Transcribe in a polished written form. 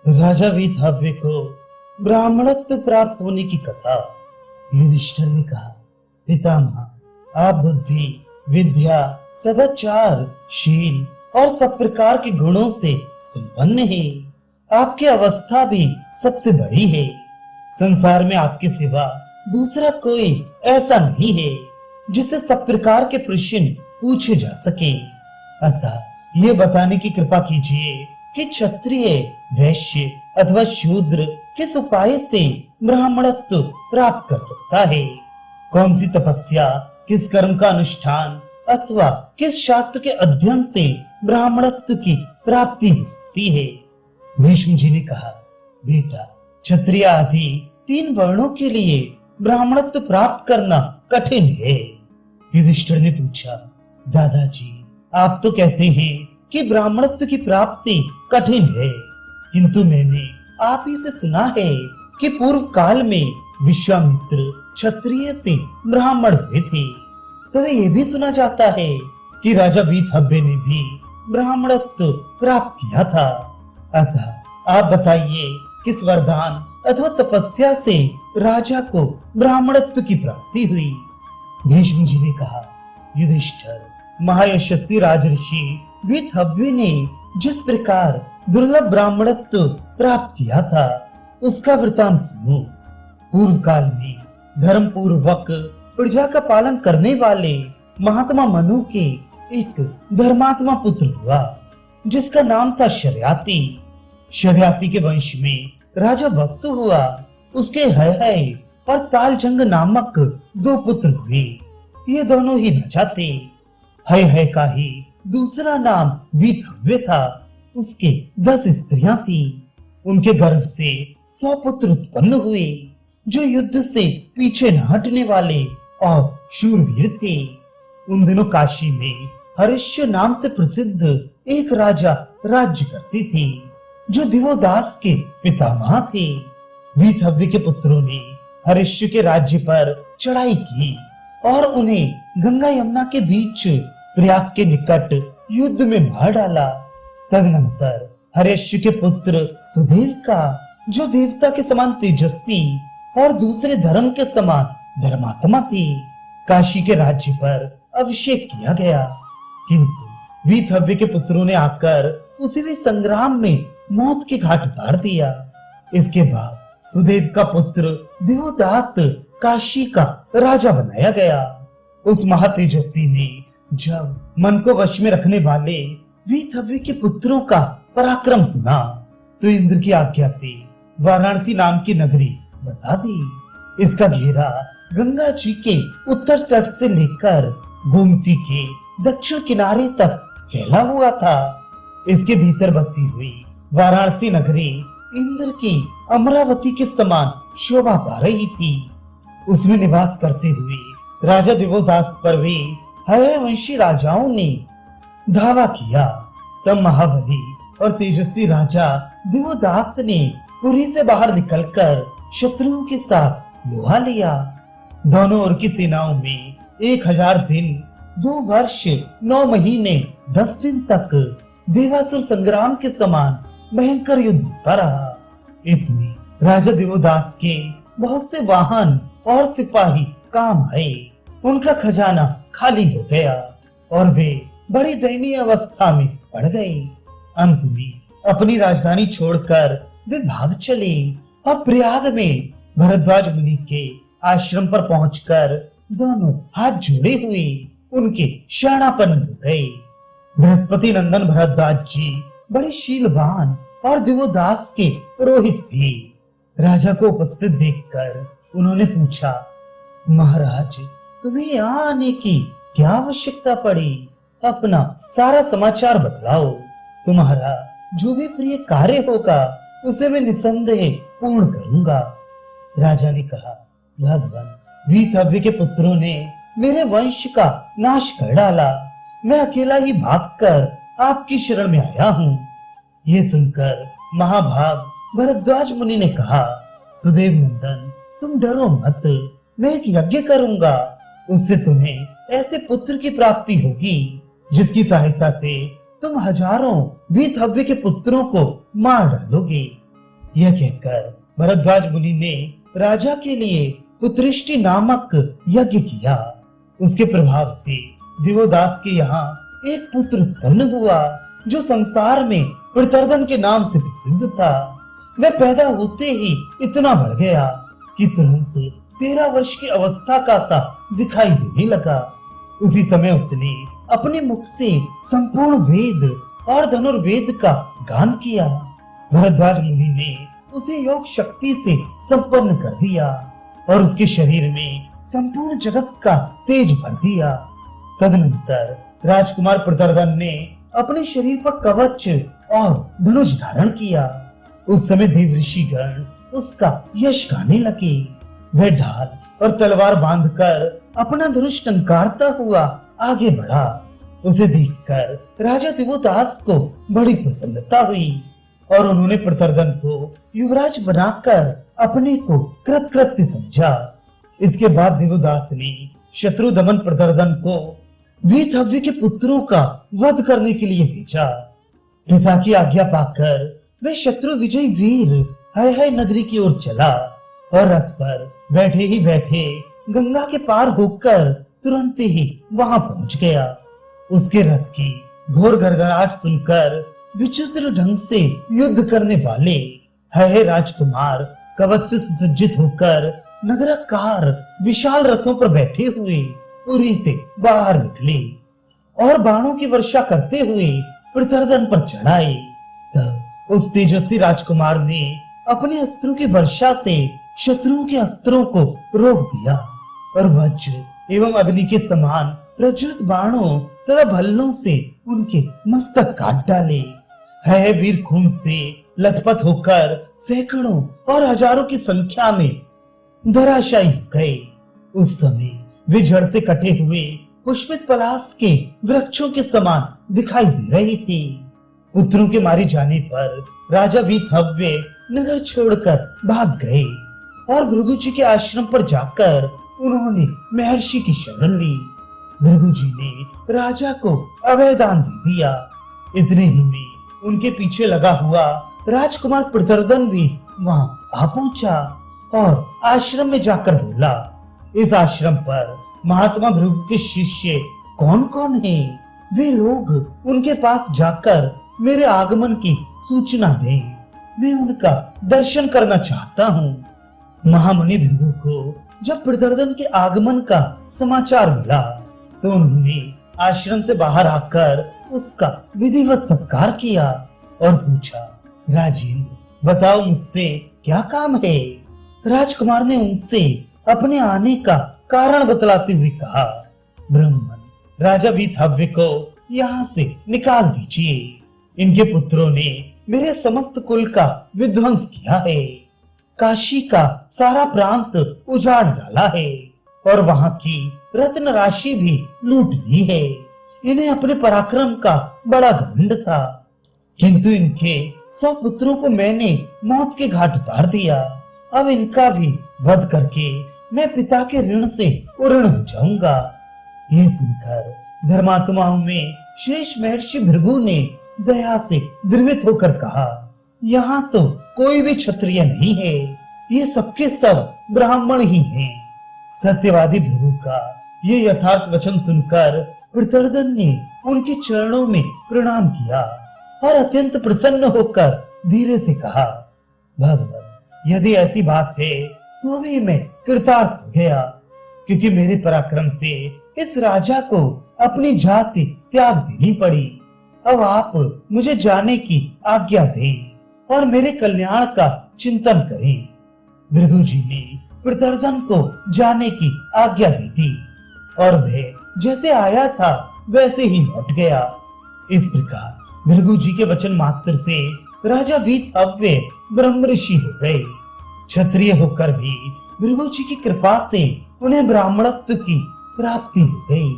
राजा वीतहव्य को ब्राह्मणत्व प्राप्त होने की कथा युधिष्ठिर ने कहा, पितामह, आप बुद्धि, विद्या, सदाचार, शील और सब प्रकार के गुणों से संपन्न हैं। आपकी अवस्था भी सबसे बड़ी है। संसार में आपके सिवा दूसरा कोई ऐसा नहीं है जिससे सब प्रकार के प्रश्न पूछे जा सके। अतः ये बताने की कृपा कीजिए कि क्षत्रिय, वैश्य अथवा शूद्र किस उपाय से ब्राह्मणत्व प्राप्त कर सकता है। कौन सी तपस्या, किस कर्म का अनुष्ठान अथवा किस शास्त्र के अध्ययन से ब्राह्मणत्व की प्राप्ति हो सकती है। भीष्म जी ने कहा, बेटा, क्षत्रिय आदि 3 वर्णों के लिए ब्राह्मणत्व प्राप्त करना कठिन है। युधिष्ठिर ने पूछा, दादाजी, आप तो कहते हैं कि ब्राह्मणत्व की प्राप्ति कठिन है, किंतु मैंने आप ही से सुना है कि पूर्व काल में विश्वामित्र क्षत्रिय से ब्राह्मण हुए थे। तथा ये भी सुना जाता है कि राजा वीतहव्य ने भी ब्राह्मणत्व प्राप्त किया था। अतः आप बताइए, किस वरदान अथवा तपस्या से राजा को ब्राह्मणत्व की प्राप्ति हुई। भीष्म जी ने कहा, युधिष्ठिर, महायशस्वी राजऋषि वीतहव्य ने जिस प्रकार दुर्लभ ब्राह्मणत्व प्राप्त किया था उसका वृतांत सुनो। पूर्व काल में धर्म पूर्वक प्रजा का पालन करने वाले महात्मा मनु के एक धर्मात्मा पुत्र हुआ जिसका नाम था शर्याति। शर्याति के वंश में राजा वत्स हुआ। उसके हय और तालजंग नामक 2 पुत्र हुए। ये दोनों ही राजा थे। हय का ही दूसरा नाम वीतहव्य था। उसके 10 स्त्रियां थी। उनके गर्भ से 100 पुत्र उत्पन्न हुए जो युद्ध से पीछे न हटने वाले और शूरवीर थे। उन दिनों काशी में हर्ष्य नाम से प्रसिद्ध एक राजा राज्य करते थे जो दिवोदास के पितामह थे। वीतहव्य के पुत्रों ने हर्ष्य के राज्य पर चढ़ाई की और उन्हें गंगा यमुना के बीच प्रयाग के निकट युद्ध में मार डाला। तदनंतर हर्ष्य के पुत्र सुदेव का, जो देवता के समान तेजस्वी और दूसरे धर्म के समान धर्मात्मा थे, काशी के राज्य पर अभिषेक किया गया। किंतु वीतहव्य के पुत्रों ने आकर उसी भी संग्राम में मौत के घाट उतार दिया। इसके बाद सुदेव का पुत्र दिवोदास काशी का राजा बनाया गया। उस महातेजस्वी ने जब मन को वश में रखने वाले वीतहव्य के पुत्रों का पराक्रम सुना तो इंद्र की आज्ञा से वाराणसी नाम की नगरी बसा दी। इसका घेरा गंगा जी के उत्तर तट से लेकर गोमती के दक्षिण किनारे तक फैला हुआ था। इसके भीतर बसी हुई वाराणसी नगरी इंद्र की अमरावती के समान शोभा पा रही थी। उसमें निवास करते हुए राजा दिवोदास पर भी हयवंशी राजाओं ने धावा किया। तब महाबली और तेजस्वी राजा दिवोदास ने पुरी से बाहर निकलकर शत्रुओं के साथ लोहा लिया। दोनों ओर की सेनाओं में 1000 दिन, 2 वर्ष, 9 महीने, 10 दिन तक देवासुर संग्राम के समान भयंकर युद्ध होता रहा। इसमें राजा दिवोदास के बहुत से वाहन और सिपाही काम आए। उनका खजाना खाली हो गया और वे बड़ी दयनीय अवस्था में पड़ गए। अंत में अपनी राजधानी छोड़कर वे भाग चले और प्रयाग में भरद्वाज मुनि के आश्रम पर पहुंचकर दोनों हाथ जोड़े हुए उनके शरणापन्न हो गए। बृहस्पति नंदन भरद्वाज जी बड़े शीलवान और दिवोदास के पुरोहित थे। राजा को उपस्थित देखकर उन्होंने पूछा, महाराज, तुम्हें यहाँ आने की क्या आवश्यकता पड़ी? अपना सारा समाचार बतलाओ। तुम्हारा जो भी प्रिय कार्य होगा उसे मैं निसंदेह पूर्ण करूंगा। राजा ने कहा, भगवान, वीतहव्य के पुत्रों ने मेरे वंश का नाश कर डाला। मैं अकेला ही भागकर आपकी शरण में आया हूँ। ये सुनकर महाभाग भरद्वाज मुनि ने कहा, सुदेव नंदन, तुम डरो मत, मैं एक यज्ञ करूंगा। उससे तुम्हें ऐसे पुत्र की प्राप्ति होगी जिसकी सहायता से तुम हजारों वीतहव्य के पुत्रों को मार डालोगे। यह कहकर भरद्वाज मुनि ने राजा के लिए पुत्रिष्टि नामक यज्ञ किया। उसके प्रभाव से दिवोदास के यहाँ एक पुत्र उत्पन्न हुआ जो संसार में प्रतर्दन के नाम से प्रसिद्ध था। वह पैदा होते ही इतना बढ़ गया कि तुरंत 13 वर्ष की अवस्था का सा दिखाई देने लगा। उसी समय उसने अपने मुख से संपूर्ण वेद और धनुर्वेद का गान किया। भरद्वाज मुनि ने उसे योग शक्ति से संपन्न कर दिया और उसके शरीर में संपूर्ण जगत का तेज भर दिया। तदनंतर राजकुमार प्रतर्दन ने अपने शरीर पर कवच और धनुष धारण किया। उस समय देवऋषि गण उसका यश गाने लगे। वह ढाल और तलवार बांधकर अपना धनुष टंकारता हुआ आगे बढ़ा। उसे देखकर राजा दिवोदास को बड़ी प्रसन्नता हुई और उन्होंने प्रतर्दन को युवराज बनाकर अपने को कृतकृत्य समझा। इसके बाद दिवोदास ने शत्रु दमन प्रतर्दन को वीतहव्य के पुत्रों का वध करने के लिए भेजा। पिता की आज्ञा पाकर वह शत्रु विजयी वीर हय नगरी की ओर चला और रथ पर बैठे ही बैठे गंगा के पार होकर तुरंत ही वहां पहुंच गया। उसके रथ की घोर गड़गड़ाहट सुनकर विचित्र ढंग से युद्ध करने वाले हय राजकुमार कवच से सुसज्जित होकर नगरकार विशाल रथों पर बैठे हुए पुरी से बाहर निकले और बाणों की वर्षा करते हुए प्रतर्दन पर चढ़ाए। तब उस तेजस्वी राजकुमार ने अपने अस्त्रों की वर्षा से शत्रुओं के अस्त्रों को रोक दिया और वज्र एवं अग्नि के समान प्रज्वलित बाणों तथा भल्लों से उनके मस्तक काट डाले। है वीर खून से लथपथ होकर सैकड़ों और हजारों की संख्या में धराशायी हो गए। उस समय वे जड़ से कटे हुए पुष्पित पलाश के वृक्षों के समान दिखाई दे रही थी। पुत्रों के मारे जाने पर राजा वीतहव्य नगर छोड़कर भाग गए और भृगु जी के आश्रम पर जाकर उन्होंने महर्षि की शरण ली। भृगु जी ने राजा को अभयदान दे दिया। इतने ही में उनके पीछे लगा हुआ राजकुमार प्रतर्दन भी वहां आ पहुंचा और आश्रम में जाकर बोला, इस आश्रम पर महात्मा भृगु के शिष्य कौन कौन हैं? वे लोग उनके पास जाकर मेरे आगमन की सूचना दें। मैं उनका दर्शन करना चाहता हूँ। महामुनि भृगु को जब प्रतर्दन के आगमन का समाचार मिला तो उन्होंने आश्रम से बाहर आकर उसका विधिवत सत्कार किया और पूछा, राजेंद्र बताओ मुझसे क्या काम है? राजकुमार ने उनसे अपने आने का कारण बतलाते हुए कहा, ब्राह्मण राजा वीतहव्य को यहाँ से निकाल दीजिए। इनके पुत्रों ने मेरे समस्त कुल का विध्वंस किया है। काशी का सारा प्रांत उजाड़ डाला है और वहां की रत्न राशि भी लूट ली है। इन्हें अपने पराक्रम का बड़ा घमंड था, किंतु इनके 100 पुत्रों को मैंने मौत के घाट उतार दिया। अब इनका भी वध करके मैं पिता के ऋण से उऋण हो जाऊंगा। ये सुनकर धर्मात्माओं में श्रेष्ठ महर्षि भृगु ने दया से द्रवित होकर कहा, यहाँ तो कोई भी क्षत्रिय नहीं है, ये सबके सब ब्राह्मण ही हैं। सत्यवादी भृगु का ये यथार्थ वचन सुनकर प्रतर्दन ने उनके चरणों में प्रणाम किया और अत्यंत प्रसन्न होकर धीरे से कहा, भगवान यदि ऐसी बात है तो भी मैं कृतार्थ हो गया, क्योंकि मेरे पराक्रम से इस राजा को अपनी जाति त्याग देनी पड़ी। अब आप मुझे जाने की आज्ञा दें और मेरे कल्याण का चिंतन करें। भृगु जी ने प्रतर्दन को जाने की आज्ञा दी थी और वह जैसे आया था वैसे ही लौट गया। इस प्रकार भृगु जी के वचन मात्र से राजा वीतहव्य ब्रह्म ऋषि हो गए। क्षत्रिय होकर भी भृगु जी की कृपा से उन्हें ब्राह्मणत्व की प्राप्ति हो गई।